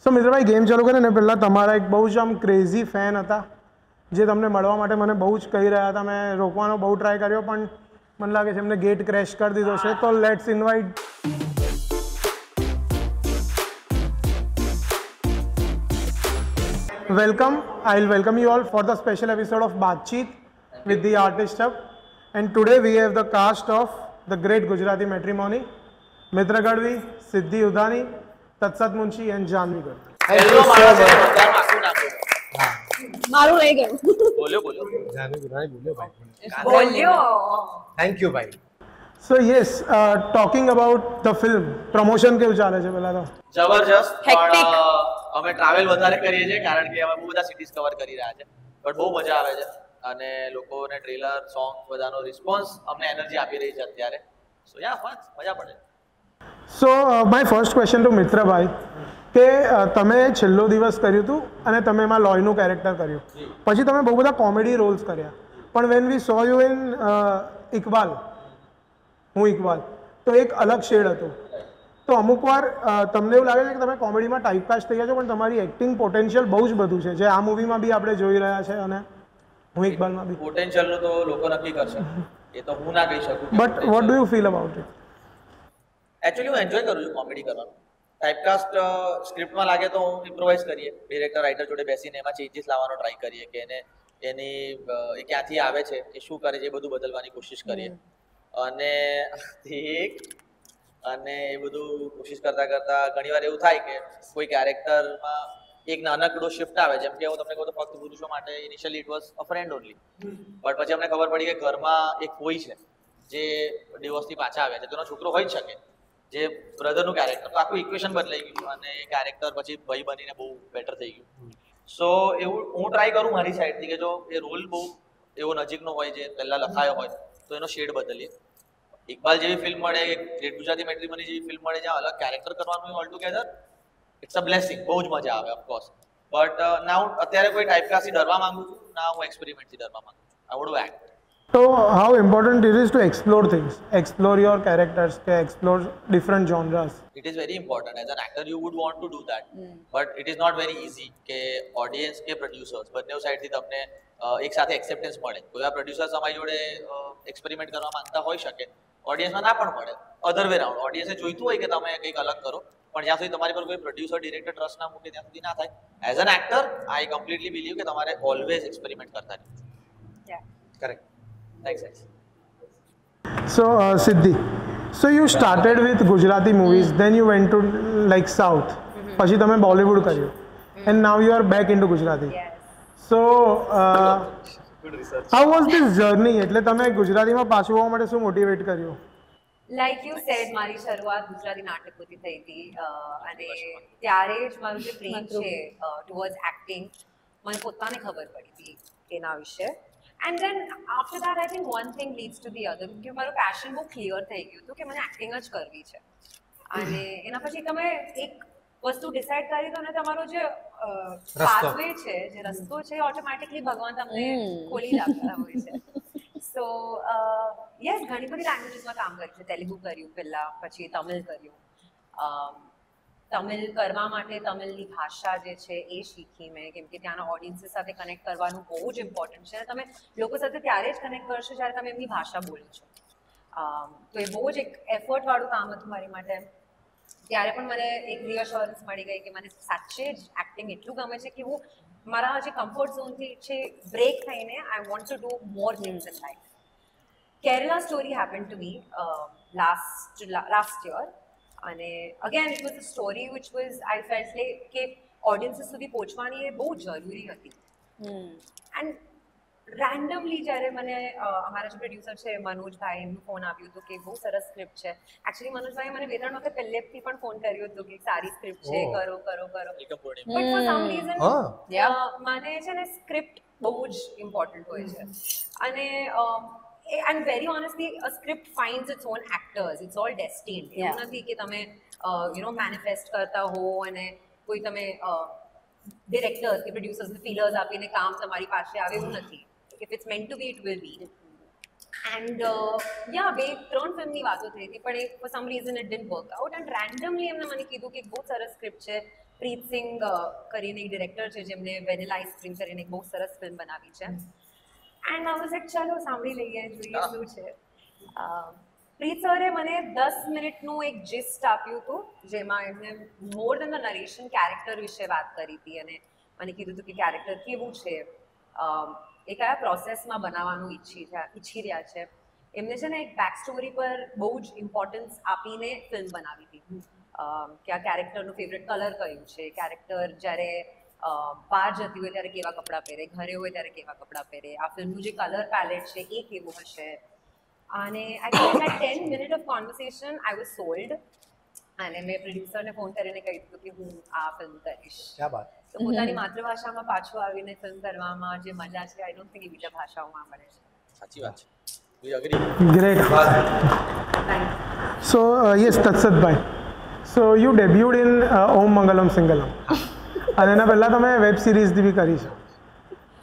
સો મિત્રભાઈ ગેમ ચાલુ કરે ને પહેલાં તમારા એક બહુ જ આમ ક્રેઝી ફેન હતા જે તમને મળવા માટે મને બહુ જ કહી રહ્યા હતા. મેં રોકવાનો બહુ ટ્રાય કર્યો પણ મને લાગે છે એમને ગેટ ક્રેશ કરી દીધો છે. તો let's invite welcome. I'll welcome you all for the special episode of Baatcheet with the Artist Hub. And today we have the cast of the great Gujarati matrimony, Mitra Gadvi, Siddhi Udani, Tatsat Munshi and Janvi Gadvi. Hello મારું રહી ગયું બોલ્યો જાનવી ગુરાણી બોલ્યો ભાઈ. બોલ્યો thank you ભાઈ. So yes, talking about the film, promotion કેવું ચાલે છે પહેલા તો? જબરજસ્ત. Hectic. પણ અમે ટ્રાવેલ વધારે કરીએ છીએ કારણ કે અમે બહુ બધા સિટીઝ કવર કરી રહ્યા છે, બટ બહુ મજા આવે છે અને લોકોને ટ્રેલર સોંગ બધાનો રિસ્પોન્સ અમને એનર્જી આપી રહી છે અત્યારે. સો યા ફન, મજા પડે. So my first question to મિત્રભાઈ કે તમે છેલ્લો દિવસ કર્યું હતું અને તમે એમાં લોયનું કેરેક્ટર કર્યું, પછી તમે બહુ બધા કોમેડી રોલ્સ કર્યા, પણ when we so you in Iqbal, હું ઇકબાલ, તો એક અલગ શેડ હતું. તો અમુક વાર તમને એવું લાગે છે કે તમે કોમેડીમાં ટાઈપકાસ્ટ થઈ ગયા છો પણ તમારી એક્ટિંગ પોટેન્શિયલ બહુ જ બધું છે, જે આ મૂવીમાં બી આપણે જોઈ રહ્યા છે અને હું ઇકબાલમાં બી. પોટેન્શિયલનું તો લોકો નક્કી કરશે, એ તો હું ના કહી શકું. But what do you feel about it? Actually હું એન્જોય કરું છું કોમેડી કરવાનું. ટાઈપકાસ્ટ સ્ક્રિપ્ટમાં લાગે તો હું ઇમ્પ્રોવાઇઝ કરીએ, ડિરેક્ટર રાઇટર જોડે બેસીને એમાં ચેન્જીસ લાવવાનો ટ્રાય કરીએ કે એની એ ક્યાંથી આવે છે, એ શું કરે છે, એ બધું બદલવાની કોશિશ કરીએ. અને એ બધું કોશિશ કરતા ઘણી વાર એવું થાય કે કોઈ કેરેક્ટરમાં એક નાનકડો શિફ્ટ આવે, જેમ કે હું તમને કહું તો ફક્ત પુરુષો માટે initially it was a friend only, but પછી અમને ખબર પડી કે ઘરમાં એક કોઈ છે જે ડિવોર્સથી પાછા આવ્યા છે, તેનો છોકરો હોઈ જ શકે, જે બ્રધરનું કેરેક્ટર, તો આખું ઇક્વેશન બદલાઈ ગયું અને એ કેરેક્ટર પછી ભાઈ બનીને બહુ બેટર થઈ ગયું. સો એવું હું ટ્રાય કરું મારી સાઈડથી કે જો એ રોલ બહુ એવો નજીકનો હોય જે પહેલાં લખાયો હોય તો એનો શેડ બદલીએ. ઇકબાલ જેવી ફિલ્મ મળે, ગ્રેટ ગુજરાતી મેટ્રીમની જેવી ફિલ્મ મળે જ્યાં અલગ કેરેક્ટર કરવાનું all together it's a blessing, બહુ જ મજા આવે ઓફકોર્સ. બટ ના હું અત્યારે કોઈ ટાઈપકાસ્ટથી ડરવા માંગુ છું, ના હું એક્સપેરિમેન્ટથી ડરવા માંગુ છું. આઈ want two act. So how important it is to explore things, explore your characters, explore different genres? It is very important. As an actor, you would want to do that, but it is not very easy. કે audience કે producers બંને સાઈડથી તમને એક સાથે acceptance મળે. કોઈ આ પ્રોડ્યુસર્સ અમારી જોડે એક્સપેરિમેન્ટ કરવા માંગતા હોઈ શકે, ઓડિયન્સમાં ના પણ મળે. અધર વે રાઉન્ડ, ઓડિયન્સે જોઈતું હોય કે તમે કંઈક અલગ કરો, પણ જ્યાં સુધી તમારી પર કોઈ પ્રોડ્યુસર ડિરેક્ટર ટ્રસ્ટ ના મૂકે ત્યાં સુધી ના થાય. As an actor I completely believe કે તમારે ઓલવેઝ એક્સપેરિમેન્ટ કરતા રહેવું. Correct. Thanks. So Siddhi, so you started with Gujarati movies, then you went to like South, પછી તમે બોલિવૂડ કર્યું, and now you are back into Gujarati. Yes. So how was this journey? એટલે તમે ગુજરાતીમાં પાછું આવવા માટે શું મોટિવેટ કર્યું? લાઈક યુ સેડ, મારી શરૂઆત ગુજરાતી નાટકોથી થઈ હતી અને ત્યારે જ મારું જે પ્રેમ છે ટુવર્ડ્સ એક્ટિંગ મને પોતાને ખબર પડી હતી એના વિશે. And then after that I think one thing leads to the other, કે મારું પેશન બહુ ક્લિયર થઈ ગયું હતું કે મને એક્ટિંગ જ કરવી છે. અને એના પછી તમે એક વસ્તુ ડિસાઇડ કરી દો ને તમારો જે પાથવે છે, જે રસ્તો છે, ઓટોમેટિકલી ભગવાન તમને ખોલી લાગતા હોય છે. સો યસ, ઘણી બધી લેંગ્વેજીસમાં કામ કર્યું છે. તેલુગુ કર્યું પહેલાં, પછી તમિલ કર્યું. તમિલ કરવા માટે તમિલની ભાષા જે છે એ શીખી મેં, કેમ કે ત્યાંના ઓડિયન્સ સાથે કનેક્ટ કરવાનું બહુ જ ઇમ્પોર્ટન્ટ છે. તમે લોકો સાથે ત્યારે જ કનેક્ટ કરશો જ્યારે તમે એમની ભાષા બોલો છો. તો એ બહુ જ એક એફર્ટવાળું કામ હતું મારી માટે. ત્યારે પણ મને એક રિઅશ્યોરન્સ મળી ગઈ કે મને સાચે જ એક્ટિંગ એટલું ગમે છે કે હું મારા જે કમ્ફર્ટ ઝોનથી છે બ્રેક થઈને I want to do more things in life. Kerala Story happen to me last year. અને again it was a story which was I felt like કે ઓડિયન્સીસ સુધી પહોંચવાની એ બહુ જરૂરી હતી. એન્ડ રેન્ડમલી જ્યારે મને અમારા જે પ્રોડ્યુસર છે મનોજભાઈ, એમનું ફોન આવ્યું હતું કે બહુ સરસ સ્ક્રિપ્ટ છે. એકચ્યુઅલી મનોજભાઈએ મને 2-3 વખત પહેલેથી પણ ફોન કર્યો હતો કે સારી સ્ક્રિપ્ટ છે, કરો. બટ ફોર સમ રીઝન મને છે ને સ્ક્રિપ્ટ બહુ જ ઇમ્પોર્ટન્ટ હોય છે. અને and very honestly, a script finds its own actors. It's all destined. એવું નથી કે તમે મેનિફેસ્ટ કરતા હો અને કોઈ તમે ડિરેક્ટર્સ કે પ્રોડ્યુસર્સને ફીલર્સ આપીને કામ તમારી પાસે આવે, એવું નથી. If it's meant to be, it will be. And yeah, 2-3 ફિલ્મની વાતો થઈ હતી, પણ for some reason it didn't work out. And randomly એમને મને કીધું કે બહુ સરસ સ્ક્રિપ્ટ છે, પ્રીત સિંઘ કરીને એક ડિરેક્ટર છે જેમને વેનિલા આઈસ્ક્રીમ કરીને એક બહુ સરસ ફિલ્મ બનાવી છે એન્ડ આઈ વોઝ લાઈક ચાલો સાંભળી લઈએ જોઈએ શું છે. પ્રીત સરે મને 10 મિનિટનું એક જિસ્ટ આપ્યું હતું જેમાં એમને મોર દેન ધ નરેશન કેરેક્ટર વિશે વાત કરી હતી અને મને કીધું હતું કે કેરેક્ટર કેવું છે, એ કયા પ્રોસેસમાં બનાવવાનું ઈચ્છી રહ્યા છે. એમને છે ને એક બેક સ્ટોરી પર બહુ જ ઇમ્પોર્ટન્સ આપીને ફિલ્મ બનાવી હતી કે આ કેરેક્ટરનું ફેવરેટ કલર કયું છે, કેરેક્ટર જ્યારે બહાર જતી હોય ત્યારે કેવા કપડાં પહેરે, ઘરે હોય ત્યારે કેવા કપડાં પહેરે, આ ફિલ્મનું જે કલર પેલેટ છે એ કેવું હશે. અને I think at 10 minute of conversation I was sold અને મેં પ્રોડ્યુસરને ફોન કરીને કહી દીધું કે હું આ ફિલ્મ કરીશ. ક્યાં બાત. તો પોતાની માતૃભાષામાં પાછું આવીને ફિલ્મ કરવામાં જે મજા છે આઈ ડોન્ટ થિંક એ બીજા ભાષાઓમાં મળે છે. સાચી વાત છે. We agree. Great. So, yes, તત્સદભાઈ. So, you debuted in Om Mangalam Singalam. અને એના પહેલાં તમે વેબ સિરીઝ બી કરી છે.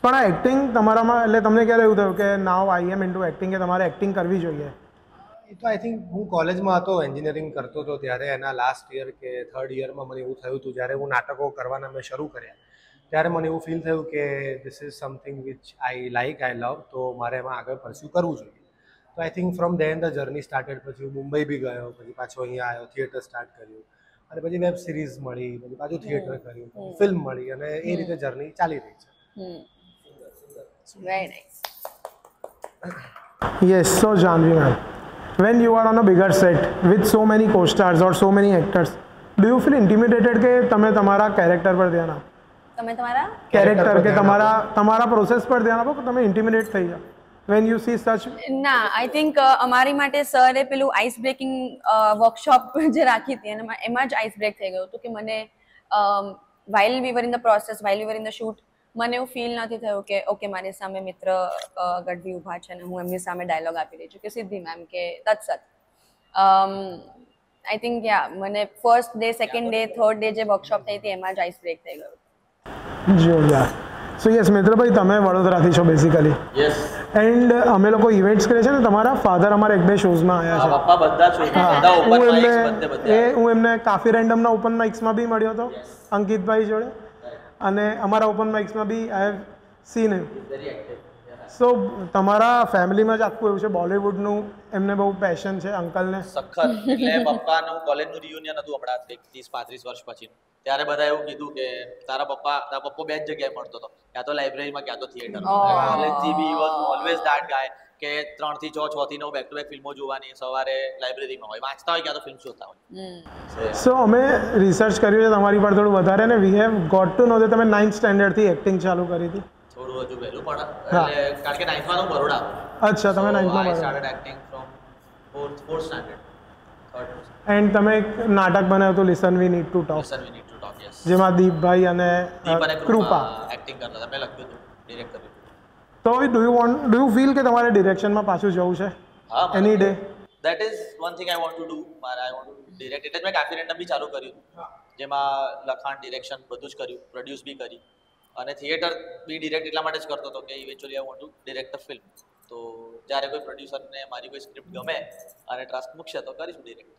પણ આ એક્ટિંગ તમારામાં એટલે તમને ક્યારે એવું થયું કે નાવ આઈ એમ ઇન્ટુ એક્ટિંગ કે તમારે એક્ટિંગ કરવી જોઈએ? એ તો આઈ થિંક હું કોલેજમાં હતો, એન્જિનિયરિંગ કરતો હતો ત્યારે એના લાસ્ટ યર કે થર્ડ યરમાં મને એવું થયું હતું જ્યારે હું નાટકો કરવાના મેં શરૂ કર્યા ત્યારે મને એવું ફીલ થયું કે this is something which I like, I love, તો મારે એમાં આગળ પરસ્યુ કરવું જોઈએ. તો I think from then the journey started. પછી હું મુંબઈ બી ગયો, પછી પાછો અહીંયા આવ્યો, થિયેટર સ્ટાર્ટ કર્યું અને પછી વેબ સિરીઝ મળી, પછી પાછું થિયેટર કર્યું, ફિલ્મ મળી અને એ રીતે જર્ની ચાલી રહી છે. Very nice. Yes, so Janvi ma'am, when you are on a bigger set with so many co-stars or so many actors, do you feel intimidated કે તમે તમારા કેરેક્ટર પર ધ્યાન આપો? તમે તમારા કેરેક્ટર કે તમારા પ્રોસેસ પર ધ્યાન આપો કે તમે ઇન્ટિમિડેટ થઈ જાઓ when you see such? ના, આઈ થિંક અમારી માટે સરે પેલું આઈસ બ્રેકિંગ વર્કશોપ જે રાખી હતી અને એમાં જ આઈસ બ્રેક થઈ ગયું હતું કે મને while we were in the process, while we were in the shoot, મને એવું ફીલ નથી થયું કે ઓકે મારી સામે મિત્ર ગઢવી ઊભા છે અને હું એમની સામે ડાયલોગ આપી રહી છું કે સિદ્ધિ મેમ કે તત્સત. આઈ થિંક મને first day, second day, third day જે વર્કશોપ થઈ હતી એમાં જ આઈસ બ્રેક થઈ ગયું. જોરદાર. સો યસ મિત્રભાઈ, તમે વડોદરાથી છો બેઝિકલી. યસ. એન્ડ અમે લોકો ઇવેન્ટ્સ કરીએ છીએ ને, તમારા ફાધર અમારા 1-2 શોઝમાં આવ્યા છે. પપ્પા બધા છો, બધા ઓપન માઇક્સ બધે. હું એમને કાફી રેન્ડમના ઓપન માઇક્સમાં બી મળ્યો હતો અંકિતભાઈ જોડે અને અમારા ઓપન માઇક્સમાં બી I have seen him. So તમારા ફેમિલીમાં જ આખું એવું છે બોલિવૂડનું, એમને બહુ પેશન છે અંકલને? સખત. એટલે પપ્પાનું કોલેજનું રિયુનિયન હતું હમણાં 30-35 વર્ષ પછી. ત્યારે બધા એવું કીધું કે તારા પપ્પો બે જ જગ્યાએ મળતો હતો, ક્યાં તો લાઇબ્રેરીમાં ક્યાં તો થિયેટરમાં. કોલેજથી બી વોઝ ઓલવેઝ ધેટ ગાય કે 3 થી 6, 6 થી 9 બેક ટુ બેક ફિલ્મો જોવાની, સવારે લાઇબ્રેરીમાં હોય, વાંચતા હોય ક્યાં તો ફિલ્મ જોતા હોય. સો અમે રિસર્ચ કર્યું છે તમારી પર થોડું વધારે ને વી હેવ ગોટ ટુ નો કે તમે 9th સ્ટેન્ડર્ડથી એક્ટિંગ ચાલુ કરી હતી. થોડું હજુ વહેલું પણ એટલે કારણ કે 9th માં હું બરોડા હતો. અચ્છા, તમે 9th માં I started acting from 4th standard. And તમે એક નાટક બનાવ્યું હતું listen we need to talk, Listen, we need to talk, yes. જેમાં દીપભાઈ અને દીપ અને કૃપા. એક્ટિંગ કરતા હતા, મેં લખ્યું હતું, ડિરેક્ટ કર્યું હતું. તો ડુ યુ ફીલ કે તમારે ડિરેક્શનમાં પાછું જવું છે હા, એની day? that is one thing I want to do. I want to direct. એટલે જ મેં કાફી રેન્ડમ બી ચાલુ કર્યું, જેમાં લખાણ, ડિરેક્શન બધું જ કર્યું, પ્રોડ્યુસ બી કરી અને થિયેટર બી ડિરેક્ટ એટલા માટે જ કરતો હતો કે ઇવેન્ચ્યુઅલી આઈ વોન્ટ ટુ ડિરેક્ટ અ ફિલ્મ. તો જ્યારે કોઈ પ્રોડ્યુસરને મારી કોઈ સ્ક્રિપ્ટ ગમે અને ટ્રસ્ટ મૂકશે તો કરીશું ડિરેક્ટ.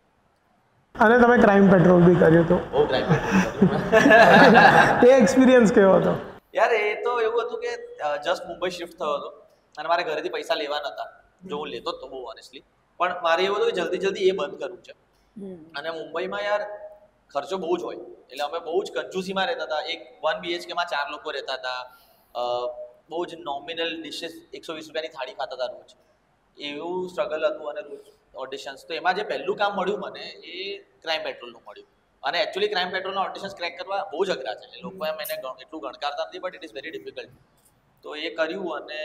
અને તમે ક્રાઇમ પેટ્રોલ બી કર્યું હતું, બહુ ક્રાઇમ. એ એક્સપિરિયન્સ કેવો હતો? યાર એ તો એવું હતું કે જસ્ટ મુંબઈ શિફ્ટ થયો હતો અને મારે ઘરેથી પૈસા લેવા નતા, જો હું લેતો જ તો બહુ ઓનેસ્ટલી, પણ મારે એવું હતું કે જલ્દી એ બંધ કરવું છે. અને મુંબઈમાં યાર ખર્ચો બહુ જ હોય, એટલે અમે બહુ જ કંજૂસીમાં રહેતા હતા. એક 1 BHK માં 4 લોકો રહેતા હતા, બહુ જ નોમિનલ ડિશિસ 120 રૂપિયાની થાળી ખાતા હતા રોજ. એવું સ્ટ્રગલ હતું અને રોજ ઓડિશન્સ. તો એમાં જે પહેલું કામ મળ્યું મને એ ક્રાઇમ પેટ્રોલનું મળ્યું. અને એકચ્યુઅલી ક્રાઇમ પેટ્રોલના ઓડિશન્સ ક્રેક કરવા બહુ જ અઘરા છે, લોકો એમ એને એટલું ગણકારતા નથી, but it is very difficult. તો એ કર્યું અને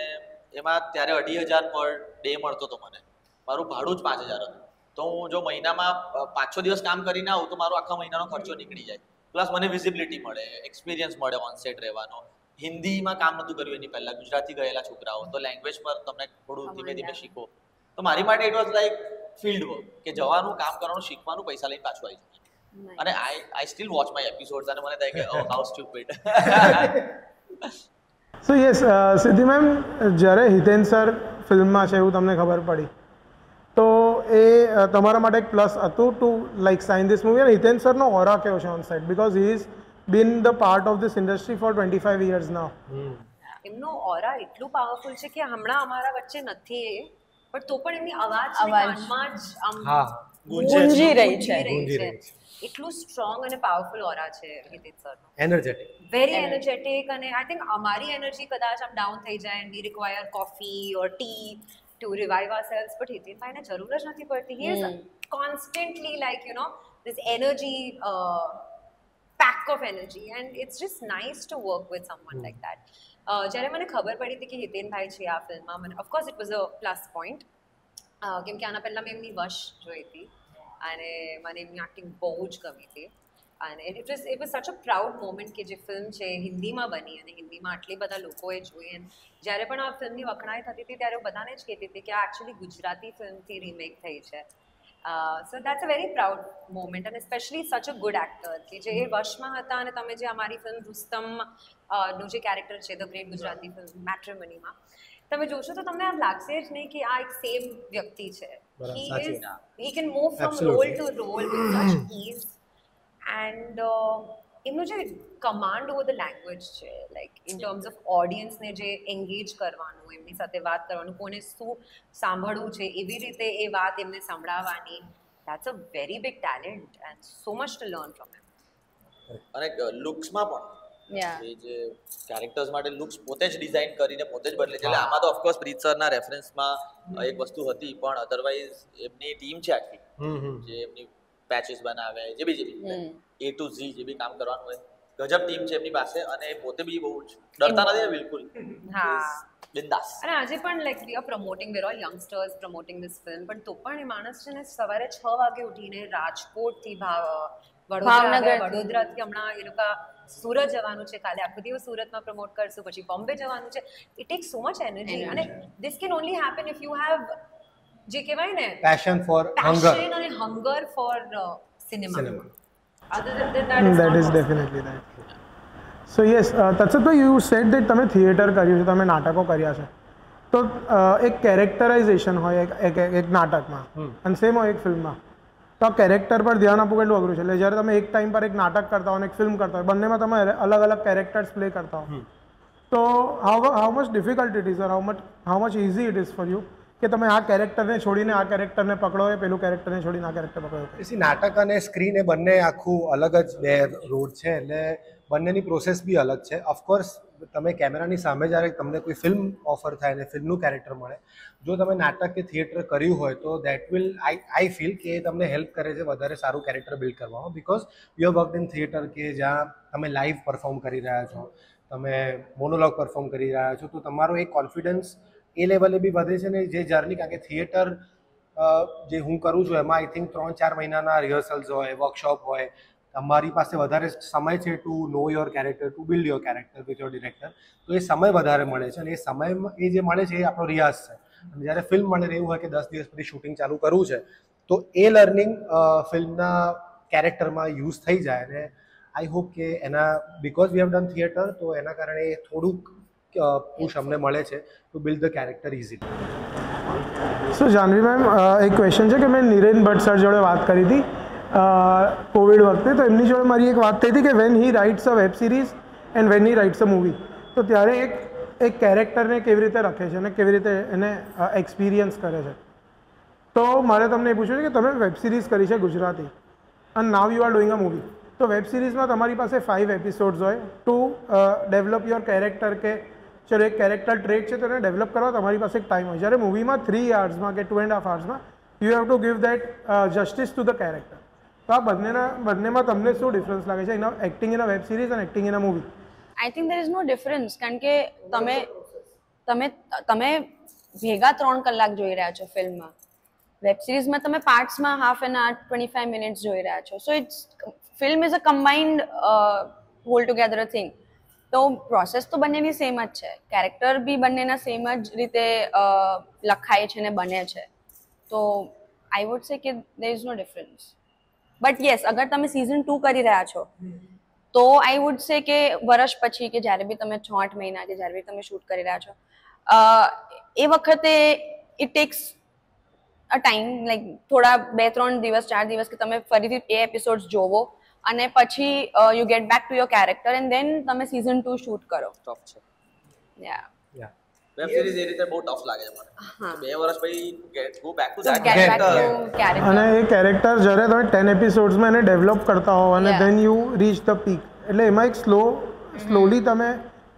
એમાં ત્યારે 2,500 પર ડે મળતો હતો મને, મારું ભાડું જ 5,000 હતું. તો હું જો મહિનામાં 5-6 દિવસ કામ કરીને આવું તો મારો આખા મહિનાનો ખર્ચો નીકળી જાય, પ્લસ મને વિઝિબિલિટી મળે, એક્સપિરિયન્સ મળે ઓન સેટ રહેવાનો. હિન્દીમાં કામ નહોતું કર્યું એની પહેલાં, ગુજરાતી ગયેલા છોકરાઓ, તો લેંગ્વેજ પર તમને થોડું ધીમે ધીમે શીખો. તો મારી માટે it was like field work કે જવાનું, કામ કરવાનું, શીખવાનું, પૈસા લઈને પાછું આવી જવાનું. અને I still watch my episodes અને મને થાય કે ઓ હાઉ સ્ટુપિડ. સો યસ સિદ્ધિ મેમ, જ્યારે હિતેન સર ફિલ્મમાં છે એવું તમને ખબર પડી તો એ તમારા માટે એક પ્લસ હતું to like sign this movie? અને હિતેન સરનો ઓરા કેવો છે on side? Because he is been the part of this industry for 25 years now. એમનો ઓરા એટલું પાવરફુલ છે કે હમણાં અમારા વચ્ચે નથી એ, પણ તો પણ એમની અવાજ કાનમાં જ આમ હા ગુંજી રહી છે. ગુંજી રહી છે. એટલું સ્ટ્રોંગ અને પાવરફુલ ઓરા છે હિતેશ સરનો. એનર્જેટિક. વેરી એનર્જેટિક, અને આઈ થિંક અમારી એનર્જી કદાચ આમ ડાઉન થઈ જાય and we require coffee or tea to revive ourselves, but હિતેશભાઈને જરૂર જ નથી પડતી. He is constantly like you know this energy pack of energy, and it's just nice to work with someone like that. જ્યારે મને ખબર પડી હતી કે હિતેનભાઈ છે આ ફિલ્મમાં, મને of course it was a plus point, કેમ કે આના પહેલાં મેં એમની વશ જોઈ હતી અને મને એમની એક્ટિંગ બહુ જ ગમી હતી. અને ઇટ વોઝ સચ અ પ્રાઉડ મોમેન્ટ કે જે ફિલ્મ છે હિન્દીમાં બની અને હિન્દીમાં આટલી બધા લોકોએ જોઈ. અને જ્યારે પણ આ ફિલ્મની વખણાઈ થતી હતી ત્યારે હું બધાને જ કહેતી હતી કે આ એકચ્યુઅલી ગુજરાતી ફિલ્મથી રીમેક થઈ છે. સો that's a very proud moment, અને સ્પેશિયલી સચ અ ગુડ એક્ટર કે જે એ વશમાં હતા. અને તમે જે અમારી ફિલ્મ રુસ્તમ નું જે કેરેક્ટર છે ધ ગ્રેટ ગુજરાતી ફિલ્મ મેટ્રિમનીમાં તમે જોશો તો તમને આમ લાગશે જ નહીં કે આ એક સેમ વ્યક્તિ છે. He can move from role to role with such ease, and એમનું જે કમાન્ડ ઓવર ધ લેંગ્વેજ છે, લાઈક ઇન ટર્મ્સ ઓફ ઓડિયન્સને જે એન્ગેજ કરવાનું, એમની સાથે વાત કરવાનું, કોને શું સાંભળવું છે એવી રીતે એ વાત એમને સંભળાવવાની, that's a very big talent and so much to learn from him. અને લુક્સમાં પણ એ જે કેરેક્ટર્સ માટે લુક્સ પોતે જ ડિઝાઇન કરીને પોતે જ બદલે છે. એટલે આમાં તો ઓફકોર્સ પ્રીત સરના રેફરન્સમાં એક વસ્તુ હતી, પણ અધરવાઇઝ એમની ટીમ છે આખી, જે એમની પેચીસ બનાવે, જે બી A to Z જે બી કામ કરવાનું હોય, ગજબ ટીમ છે એમની પાસે, અને એ પોતે બી બહુ જ ડરતા નથી બિલકુલ. હા, બિંદાસ. અને આજે પણ like we are promoting, where all youngsters promoting this film, પણ તો પણ એ માણસ છે ને સવારે 6 વાગે ઉઠીને રાજકોટથી વડોદરાથી હમણાં એ લોકો સુરત જવાનું છે, કાલે આખો દિવસ સુરતમાં પ્રમોટ કરશું, પછી બોમ્બે જવાનું છે. It takes so much energy, અને this can only happen if you have જે કહેવાય ને પેશન ફોર હંગર અને hunger for cinema. That is definitely that. So yes, તત્સતભાઈ, you said that તમે થિયેટર કર્યું છે, તમે નાટકો કર્યા છે, તો એક કેરેક્ટરાઇઝેશન હોય એક નાટકમાં અને સેમ હોય એક ફિલ્મમાં, તો આ કેરેક્ટર પર ધ્યાન આપવું કેટલું અઘરું છે. એટલે જ્યારે તમે એક ટાઈમ પર એક નાટક કરતા હો અને એક ફિલ્મ કરતા હોય, બંનેમાં તમે અલગ અલગ કેરેક્ટર્સ પ્લે કરતા હો, તો how much difficult it is or how much easy it is for you કે તમે આ કેરેક્ટરને છોડીને આ કેરેક્ટરને પકડો, એ પેલું કેરેક્ટરને છોડીને આ કેરેક્ટર પકડો? પછી નાટક અને સ્ક્રીન એ બંને આખું અલગ જ બે રોડ છે, એટલે બંનેની પ્રોસેસ બી અલગ છે. ઓફકોર્સ તમે કેમેરાની સામે જ્યારે તમને કોઈ ફિલ્મ ઓફર થાય અને ફિલ્મનું કેરેક્ટર મળે, જો તમે નાટક કે થિયેટર કર્યું હોય તો દેટ વિલ આઈ ફીલ કે તમને હેલ્પ કરે છે વધારે સારું કેરેક્ટર બિલ્ડ કરવામાં, because you have worked in theatre કે જ્યાં તમે લાઈવ પરફોર્મ કરી રહ્યા છો, તમે મોનોલોગ પરફોર્મ કરી રહ્યા છો, તો તમારો એક કોન્ફિડન્સ એ લેવલે બી વધે છે. ને જે જર્ની, કારણ કે થિયેટર જે હું કરું છું એમાં આઈ થિંક 3-4 મહિનાના રિહર્સલ્સ હોય, વર્કશોપ હોય, તમારી પાસે વધારે સમય છે to know your character, to build your character with your director, તો એ સમય વધારે મળે છે. અને એ સમયમાં એ જે મળે છે એ આપણો રિયાઝ છે. અને જ્યારે ફિલ્મ મળે એવું હોય કે 10 દિવસ પછી શૂટિંગ ચાલુ કરવું છે, તો એ લર્નિંગ ફિલ્મના કેરેક્ટરમાં યુઝ થઈ જાય. અને આઈ હોપ કે એના because we have done theatre, તો એના કારણે થોડુંક પુશ અમને મળે છે to build the character easily. So Jahnavi ma'am, એક ક્વેશ્ચન છે કે મેં નિરેન ભટ્ટ સર જોડે વાત કરી હતી કોવિડ વખતે, તો એમની જોડે મારી એક વાત થઈ હતી કે when he writes a web series and when he writes a movie, તો ત્યારે એક કેરેક્ટરને કેવી રીતે રખે છે અને કેવી રીતે એને એક્સપિરિયન્સ કરે છે. તો મારે તમને એ પૂછવું છે કે તમે વેબ સિરીઝ કરી છે ગુજરાતી, અને now you are doing a movie, તો વેબ સિરીઝમાં તમારી પાસે 5 એપિસોડ્સ હોય ટુ ડેવલપ યોર કેરેક્ટર, કે ચલો એક કેરેક્ટર ટ્રેટ છે તો એને ડેવલપ કરવા તમારી પાસે એક ટાઈમ હોય. જ્યારે મૂવીમાં 3 અવર્સમાં કે 2.5 અવર્સમાં you have to give that justice to the character. તો આ બંનેમાં તમને શું ડિફરન્સ લાગે છે, acting in a web series અને acting in a movie? I think there is no difference, કારણ કે તમે ભેગા 3 કલાક જોઈ રહ્યા છો ફિલ્મમાં, વેબ સિરીઝમાં તમે પાર્ટ્સમાં હાફ એન આવર 25 મિનિટ્સ જોઈ રહ્યા છો. So it's film is a combined whole together a thing. તો પ્રોસેસ તો બંનેની સેમ જ છે, કેરેક્ટર બી બંનેના સેમ જ રીતે લખાય છે ને બને છે. તો આઈ વુડ સે કે there is no difference. But yes, અગર તમે સિઝન 2 કરી રહ્યા છો તો આઈ વુડ સે કે વર્ષ પછી, કે જ્યારે બી તમે 6-8 મહિના કે જ્યારે બી તમે શૂટ કરી રહ્યા છો, એ વખતે it tax a time, like થોડા 2-3 દિવસ 4 દિવસ કે તમે ફરીથી એ એપિસોડ્સ જોવો, અને પછી you get back to your character and then તમે સીઝન 2 શૂટ કરો. ટફ છે. યા વેબ સિરીઝ એ રીતે બહુ ટફ લાગે છે મને. 2 વર્ષ પછી go back to gate that back to character. અને એ કેરેક્ટર જ્યારે તમે 10 એપિસોડ્સમાં એને ડેવલપ કરતા હો અને Yeah. Then you reach the peak, એટલે એમાં એક સ્લોલી તમે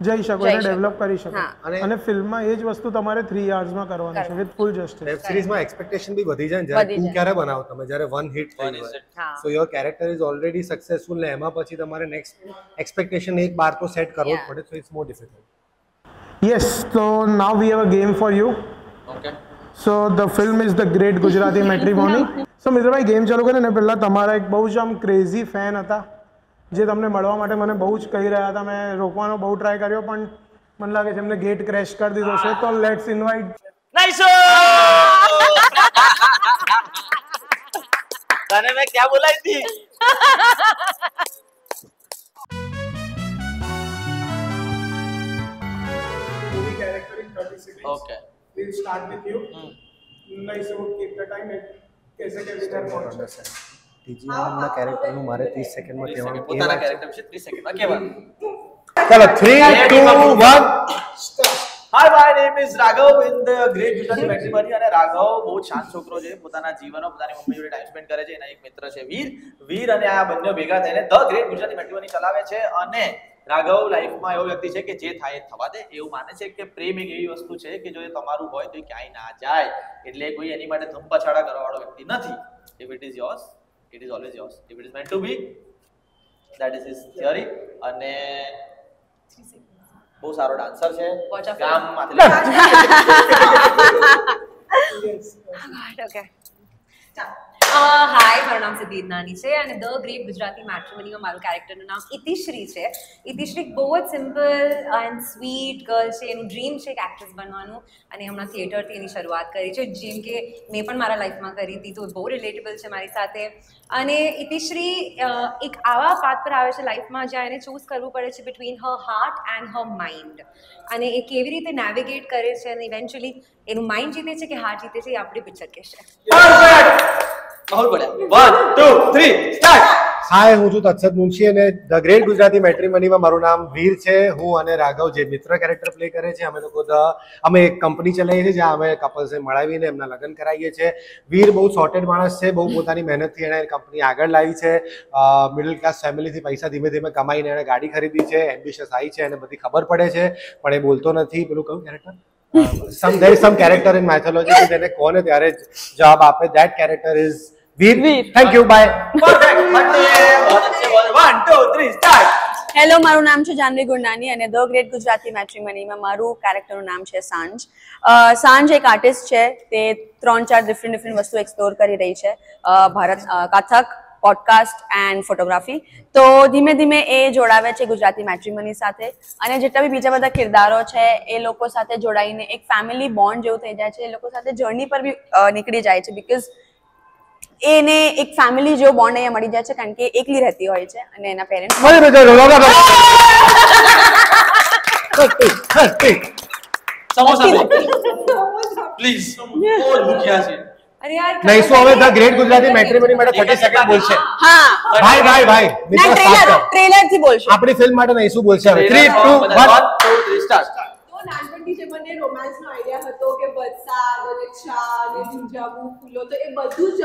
જઈ શકો એને શકો. ડેવલપ કરી શકો. હા. અને ફિલ્મમાં એ જ વસ્તુ તમારે 3 અવર્સમાં કરવાની છે વિથ ફૂલ જસ્ટિસ. વેબ સિરીઝમાં એક્સપેક્ટેશન બી વધી જાય ને જ્યારે વધી 2 જાય. ક્યારે બનાવો તમે, જ્યારે 1 હિટ થઈ One hit. હોય. હા. સો your character is already successful ને એમાં પછી તમારે નેક્સ્ટ એક્સપેક્ટેશન એક બાર તો સેટ કરવો જ Yeah. પડે, so it's more difficult. Yes, તો now we have a game for you. Okay. So the film is the great Gujarati matrimony. So મિત્રભાઈ ગેમ ચાલુ કરીને પહેલાં તમારા એક બહુ જ આમ ક્રેઝી ફેન હતા જે તમને મળવા માટે મને બહુ જ કહી રહ્યા હતા. મેં રોકવાનો બહુ ટ્રાય કર્યો પણ મને લાગે છે એમને ગેટ ક્રેશ કરી દીધો છે. તો લેટ્સ ઇન્વાઇટ. નાઈસ. તને મેં ક્યાં બોલાઈ થી? Okay. We'll start with you. Nice to keep the time. कैसे क्या विचार पहुंचा? ટીજીઆરના કેરેક્ટરનું મારે 30 સેકન્ડમાં 30 સેકન્ડ કહેવાનું. પોતાના કેરેક્ટર વિશે 30 સેકન્ડમાં કહેવાનું. ચાલો 3 2 1 hi, my name is Raghav in the great Gujarati matrimony. અને રાઘવ બહુ શાંત છોકરો છે. પોતાના જીવનમાં પોતાની મમ્મી જોડે ટાઈમ સ્પેન્ડ કરે છે. એના એક મિત્ર છે વીર અને આ બંને ભેગા થઈને ધ ગ્રેટ ગુજરાતી મેટ્રીમોની ચલાવે છે. અને રાઘવ લાઈફમાં એવો વ્યક્તિ છે કે જે થાય એ થવા દે. એવું માને છે કે પ્રેમ એક એવી વસ્તુ છે કે જો એ તમારું હોય તો એ ક્યાંય ના જાય. એટલે કોઈ એની માટે ધમપછાડા કરવાવાળો વ્યક્તિ નથી. If it is yours, it is always yours. If it is meant to be, that is his theory. અને બહુ સારો ડાન્સર છે. Watch out. ગામમાંથી ઓકે. હાય, મારું નામ સિદ્ધિ ઇદનાની છે અને ધ ગ્રેટ ગુજરાતી મેટ્રીમોનીમાં મારું કેરેક્ટરનું નામ ઇતિશ્રી છે. ઇતિશ્રી બહુ જ સિમ્પલ એન્ડ સ્વીટ ગર્લ છે. એનું ડ્રીમ છે એક એક્ટ્રેસ બનવાનું અને હમણાં થિયેટરથી એની શરૂઆત કરી છે, જેમ કે મેં પણ મારા લાઈફમાં કરી હતી. તો બહુ રિલેટેબલ છે મારી સાથે. અને ઇતિશ્રી એક આવા પાથ પર આવે છે લાઈફમાં જ્યાં એને ચૂઝ કરવું પડે છે between Har heart and her mind. અને એ કેવી રીતે નેવિગેટ કરે છે અને ઇવેન્ચ્યુઅલી એનું માઇન્ડ જીતે છે કે હાર્ટ જીતે છે એ આપણી પિક્ચર કહેશે. માહોલ પડ્યા. 1 2 3 સ્ટાર્ટ. હાય, હું છું તત્સદ મુનશી અને ધ ગ્રેટ ગુજરાતી મેટ્રીમોનીમાં મારું નામ વીર છે. હું અને રાઘવ જે મિત્ર કેરેક્ટર પ્લે કરે છે, અમે એક કંપની ચલાવીએ છીએ જ્યાં અમે કપલ્સને મળાવીને એમના લગ્ન કરાવીએ છીએ. વીર બહુ સોર્ટેડ માણસ છે. બહુ પોતાની મહેનતથી એણે કંપની આગળ લાવી છે. મિડલ ક્લાસ ફેમિલીથી પૈસા ધીમે ધીમે કમાઈને એણે ગાડી ખરીદી છે. એમ્બિશિયસ આવી છે, એને બધી ખબર પડે છે પણ એ બોલતો નથી. પેલું કયું character? Some character in mythology તેને કોને ત્યારે જવાબ આપે. That character is Veer. Thank you, bye. Perfect. બહુ अच्छे બોલ. 1 2 3 સ્ટાર્ટ. હેલો, મારું નામ છે જાનવી ગુરનાની અને ધ ગ્રેટ ગુજરાતી મેટ્રીમોનીમાં મારું કેરેક્ટરનું નામ છે સાંજ. સાંજ એક આર્ટિસ્ટ છે. તે 3-4 ડિફરન્ટ વસ્તુ એક્સપ્લોર કરી રહી છે. Bharat Kathak, podcast and photography. તો ધીમે ધીમે એ જોડાવે છે ગુજરાતી મેટ્રીમોની સાથે અને જેટલા બી બીજા બધા કિરદારો છે એ લોકો સાથે જોડાઈને એક ફેમિલી બોન્ડ જેવું થઈ જાય છે. એ લોકો સાથે જર્ની પર બી નીકળી જાય છે બિકોઝ એને એક ફેમિલી જેવો બોન્ડ અહીંયા મળી જાય છે કારણ કે એકલી રહેતી હોય છે અને એના પેરેન્ટ્સ સમોસા પ્લીઝ. બહુ ભૂખ્યા છે. અરે યાર, નહીં શું હવે ધ ગ્રેટ ગુજરાતી મેટ્રીમોની માટે 30 સેકન્ડ બોલશે. હા, ભાઈ મિત્ર start કર. ટ્રેલર થી બોલશો. આપણી ફિલ્મ માટે નહીં શું બોલશે હવે? 3 2 1 1 2 3 સ્ટાર્ટ. તો નાનપણથી જે મને રોમાન્સનો આઈડિયા હતો કે વરસાદ અને ચા અને ઝુંઝાવું ફૂલો તો એ બધું જ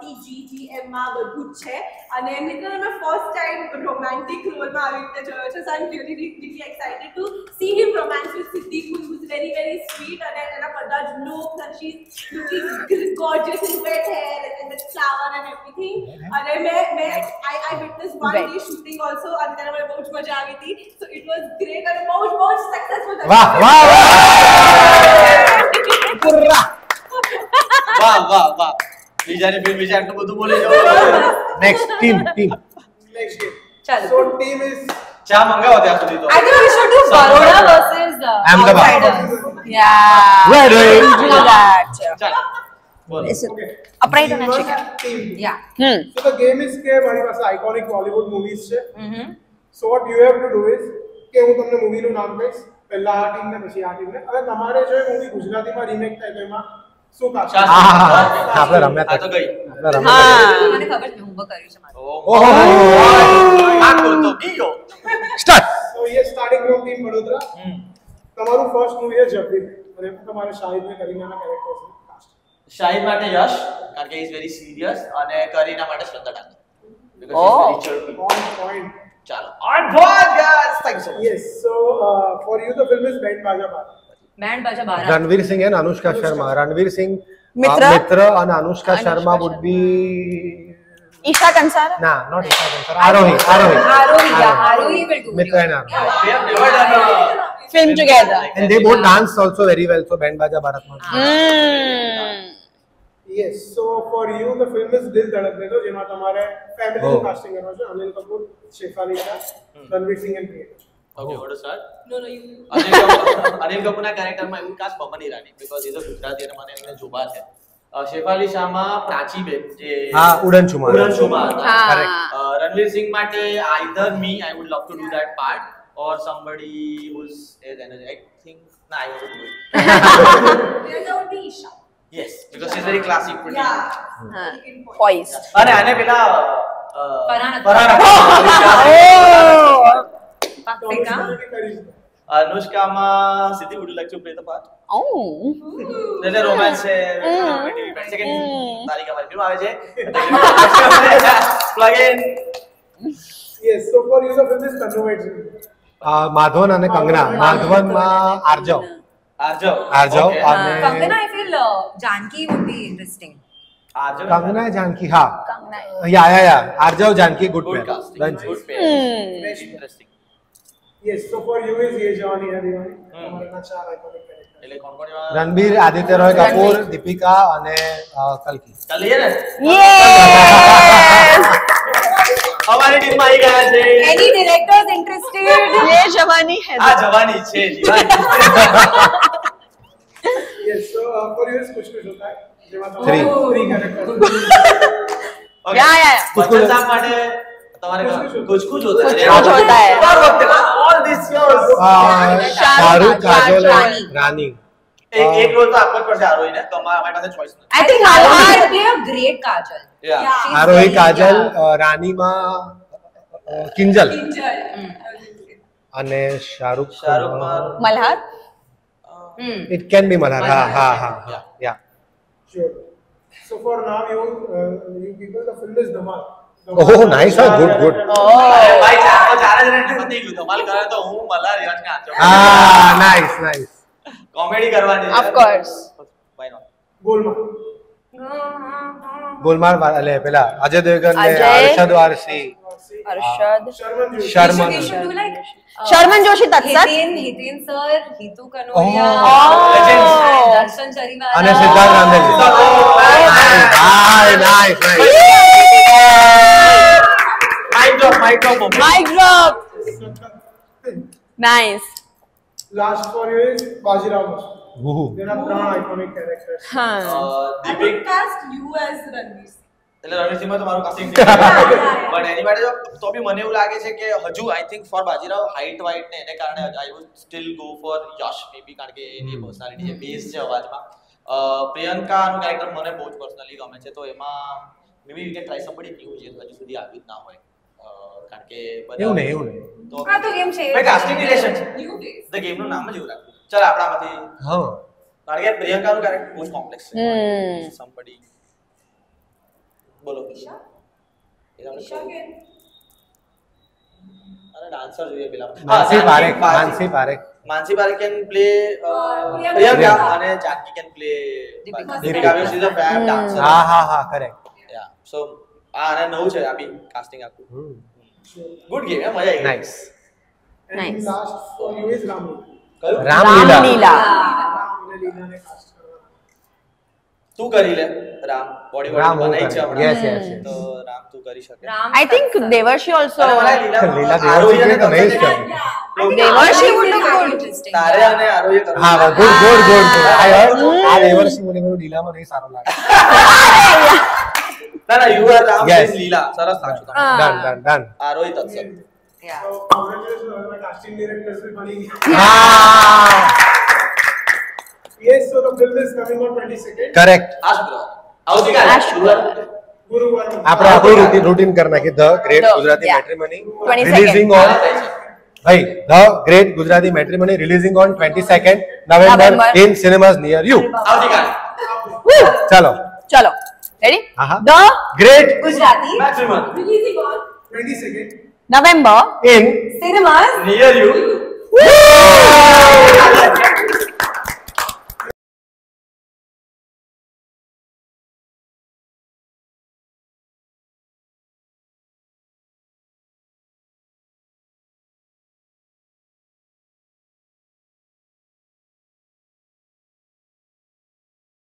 TGGM માં બધું જ છે. અને મિત્ર મેં ફર્સ્ટ ટાઈમ રોમેન્ટિક રોલમાં આવી રીતે જોયો છે. સો આઈ એમ really excited to see him romance with Siddhi, who is very very sweet અને એના બધા જ looks and she's looking gorgeous in wet hair and the flower and everything. અને મેં I witnessed one day shooting also અને ત્યારે મને બહુ જ મજા આવી હતી. So it was great અને બહુ જ successful. વાહ વાહ વાહ વાહ વાહ. બીજાની ફિલ્મ વિશે આટલું બધું બોલી જાવ. Next team Next game. ચાલો. So team is ચા મંગાવો ત્યાં સુધી તો. I think we should do Baroda versus Ahmedabad. Outsiders. Yeah. Ready. Do that. ચાલો બોલો. Upright હોના Team चाहिए. versus team. Yeah. So the game is કે મારી પાસે આઇકોનિક બોલિવૂડ મૂવીઝ છે. So what you have to do is કે હું તમને મૂવીનું નામ કહીશ, પહેલા આ ટીમને પછી આ ટીમને, અને તમારે જો એ મૂવી ગુજરાતીમાં રીમેક થાય તો એમાં શું કાસ્ટ? આપણે રમ્યા આ તો ગઈ. બરાબર. હા. મને ખબર છે મેં homework કર્યું છે મારું. ઓહો આ બોલતો બીજો સ્ટાર્ટ. So ये starting from team વડોદરા. તમારું ફર્સ્ટ મૂવી છે જબરી અને તમારે શાહિદ ને કરીનાના કેરેક્ટર્સ કાસ્ટ. શાહિદ માટે યશ કારણ કે ઇઝ વેરી સિરિયસ અને કરીના માટે શ્રદ્ધા Thakur because she is very chirpy. On point. ચાલો on board guys thank you so much. Yes. So for you the film is Band Baja Barat. Band Baja Barat. Ranveer Singh and Anushka Sharma. Ranveer Singh મિત્ર અને Anushka Sharma would be Isha Kansara. ના not Isha Kansara. Aarohi. Arohi will do. મિત્ર and Aarohi. We have never done a Film together. And they both dance also very well. So Band Baja Barat માં. Yes. So for you the film is Dil Dhadakne Do જેમાં તમારે family Oh. Casting કરવાનું છે Anil Kapoor, Shefali Shah, Ranveer Singh and Priyanka. okay what to start No, no, you. Anil કપૂરના કેરેક્ટરમાં એવું cast પવન Irani because he's a Gujarati અને મને એમને જોવા છે શેફાલી શાહમાં પ્રાચીબેન જે હા ઉડન છુમાર. ઉડન છુમાર હતા. Correct. રણવીર સિંહ માટે either me I would love to do that part or somebody who's is energy I think nah I won't do it There would be Isha. yes because she's very classic pretty Yeah. હા પોઈઝ. અને આને પેલા ફરહાન તો અનુષ્કાને કરી છે. અનુષ્કામાં સિદ્ધિ would you like to play the part ઓ એટલે romance છે સેકન્ડ તારીખ અમારી ફિલ્મ આવે છે plug in Yes. So for you the film is Tanuved. Madhavan અને કંગના. માધવનમાં આર્જવ. આર્જવ આર્જવ Okay. અને Kangana, I feel Janki would be interesting. આર્જવ Kangana Janaki. હા કંગના. યા આર્જવ Janaki good good pair. casting good pair interesting Yes. So for you is Ye Jawani Hai Diwani. તમારા ચાર iconic characters. એટલે કોણ કોણ એમાં રણબીર, આદિત્ય રોય કપૂર, દીપિકા અને કલ્કી. ચાલ લઈએ ને યસ. અમારી ટીમમાં આવી ગયા છે Any directors interested? યે જવાની હે. આ જવાની છે દીવાની Yes. So for you is Kuch Kuch Hota Hai. જેમાં Three. three characters. Okay. યા. બચ્ચન સાહેબ માટે તમારે કુછ કુછ હોતા કુછ કુછ હોતા હૈ. દર વખતે all this years Shahrukh, Kajol, રાની. રાની. એક રોલ તો આપવો જ પડશે આરોહીને તો અમારી પાસે ચોઈસ નથી I think Malhar Malhar. play a great Kajal. Yeah. Yeah. Aarohi, Kajal, રાનીમાં કિંજલ Kinjal. અને શાહરુખ શાહરુખમાં Malhar. It can be Malhar. હા yeah. Sure. So for now you people the film is Dhamal. Oh nice. Good. અરે ભાઈ ચાર જ રેન્ટ પતી ગયું ધમાલ કરે તો હું મલ્હાર યશને આંચો નાઇસ. કોમેડી કરવાની Of course. why not Golmaal. Golmaal એટલે પેલા અજય દેવગન ને Ajay. Arshad Warsi. Arshad. Sharman Joshi. Sharman. We should do like Sharman Joshi તત્સત. Hiten sir, Hitu Kanodia, Legends. Darshan Chariwala. અને Siddharth Randeji. Nice. mic drop moment. Mic drop. Nice. Last for you is Bajirao Masturi. જેના ત્રણ iconic characters. હા. I દીપિક would cast you as Ranveer Singh. એટલે રણવીરસિંહમાં તો મારું casting થઈ ગયું. But એની માટે તો બી મને એવું લાગે છે કે હજુ I think for Bajirao height weight ને એને કારણે I would still go for Yash maybe કારણ કે એની પર્સનાલિટી છે બેઝ છે અવાજમાં પ્રિયંકાનું કેરેક્ટર મને બહુ જ પર્સનલી ગમે છે તો એમાં maybe we can try somebody new જે હજુ સુધી આવ્યું જ ના હોય કારણ કે એવું નહીં. તો હા તો કેમ છે ભાઈ કાસ્ટિંગ રિલેશન છે New face. ધ ગેમનું નામ જ એવું રાખ્યું ચાલ આપણામાંથી હા. કારણ કે પ્રિયંકાનું કેરેક્ટર બહુ જ કોમ્પ્લેક્સ છે સમબડી બોલો Isha? એ તમને Isha can. અરે ડાન્સર જોઈએ પેલા માનસી પારેખ. માનસી Parekh can play Priyanka. Priyanka અને Janaki can play Deepika. Deepika because she's a fab dancer હા કરેક્ટ. yeah so આ અને નવું છે આ બી કાસ્ટિંગ આખું ગુડ ગેમ મજા આવી ગઈ nice. And Nice. last for you is Ramli. કયું રામલીલા. રામલીલા. રામને લીલાને cast કરવાના. તું કરી લે રામ બોડી રામ હું બનાવી છે કરે. હમણાં Yes. તો રામ તું કરી શકે Ram I think Devarshi also. અને મને લીલા આરોહી અને દેવર્ષી તો નહીં જ તત્સત કરે. દેવર્ષિ would look good. Interesting. તારે અને આરોહી કરવું. હા ગુડ. આ દેવર્ષિ મને લીલામાં નહીં સારો લાગે. ના you are Ram Yes. is લીલા સરસ લાગશું તમને done. Aarohi Tatsat Yeah. So congratulations on the casting directors भी बनी गई. હા Yes, so the film is coming on 22nd. Correct. આ શુક્રવાર આવતીકાલે આ શુક્રવાર. આપણે આપણું રૂટીન કરી નાખીએ. The great Gujarati Yeah. Matrimony 22nd. Releasing on ભાઈ the great Gujarati matrimony releasing on 22nd November November. In cinemas near you. ચાલો ચલો રેડી હા, હા. The great Gujarati Releasing on November in cinemas Near you.